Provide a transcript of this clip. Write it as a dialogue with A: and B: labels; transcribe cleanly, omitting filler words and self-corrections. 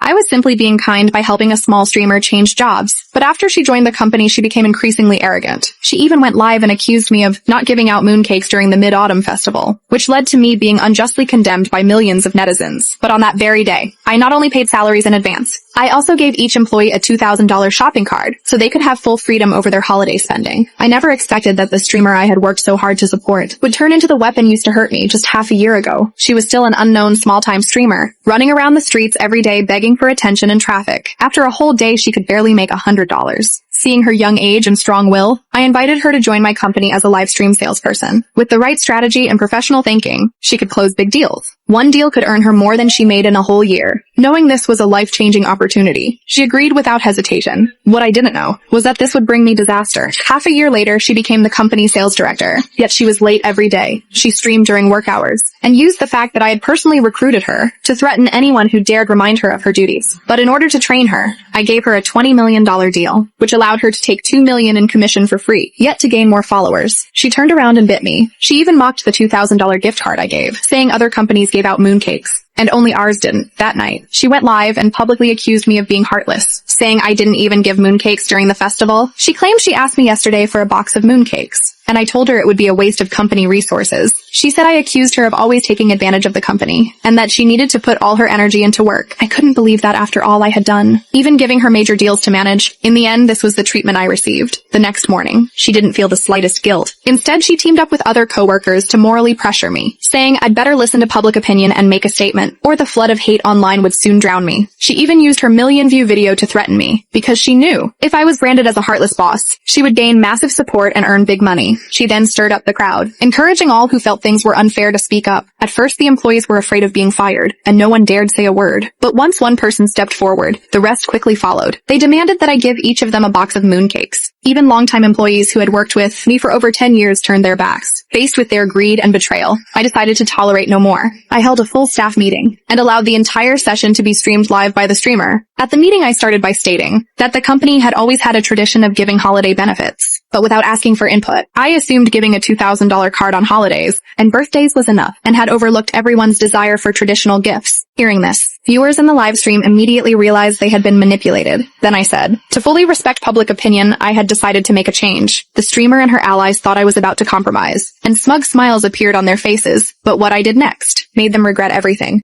A: I was simply being kind by helping a small streamer change jobs. But after she joined the company, she became increasingly arrogant. She even went live and accused me of not giving out mooncakes during the Mid-Autumn Festival, which led to me being unjustly condemned by millions of netizens. But on that very day, I not only paid salaries in advance, I also gave each employee a $2,000 shopping card so they could have full freedom over their holiday spending. I never expected that the streamer I had worked so hard to support would turn into the weapon used to hurt me just half a year ago. She was still an unknown small-time streamer, running around the streets every day begging for attention and traffic. After a whole day, she could barely make $100. Seeing her young age and strong will, I invited her to join my company as a live stream salesperson. With the right strategy and professional thinking, she could close big deals. One deal could earn her more than she made in a whole year. Knowing this was a life-changing opportunity, she agreed without hesitation. What I didn't know was that this would bring me disaster. Half a year later, she became the company sales director, yet she was late every day. She streamed during work hours and used the fact that I had personally recruited her to threaten anyone who dared remind her of her duties. But in order to train her, I gave her a $20 million deal, which allowed her to take $2 million in commission for free, yet to gain more followers. She turned around and bit me. She even mocked the $2,000 gift card I gave, saying other companies gave out mooncakes, and only ours didn't. That night, she went live and publicly accused me of being heartless, saying I didn't even give mooncakes during the festival. She claimed she asked me yesterday for a box of mooncakes, and I told her it would be a waste of company resources. She said I accused her of always taking advantage of the company, and that she needed to put all her energy into work. I couldn't believe that after all I had done, even giving her major deals to manage. In the end, this was the treatment I received. The next morning, she didn't feel the slightest guilt. Instead, she teamed up with other coworkers to morally pressure me, saying I'd better listen to public opinion and make a statement, or the flood of hate online would soon drown me. She even used her million-view video to threaten me, because she knew if I was branded as a heartless boss, she would gain massive support and earn big money. She then stirred up the crowd, encouraging all who felt things were unfair to speak up. At first, the employees were afraid of being fired, and no one dared say a word. But once one person stepped forward, the rest quickly followed. They demanded that I give each of them a box of mooncakes. Even longtime employees who had worked with me for over 10 years turned their backs. Faced with their greed and betrayal, I decided to tolerate no more. I held a full staff meeting and allowed the entire session to be streamed live by the streamer. At the meeting, I started by stating that the company had always had a tradition of giving holiday benefits, but without asking for input. I assumed giving a $2,000 card on holidays and birthdays was enough, and had overlooked everyone's desire for traditional gifts. Hearing this, viewers in the live stream immediately realized they had been manipulated. Then I said, to fully respect public opinion, I had decided to make a change. The streamer and her allies thought I was about to compromise, and smug smiles appeared on their faces, but what I did next made them regret everything.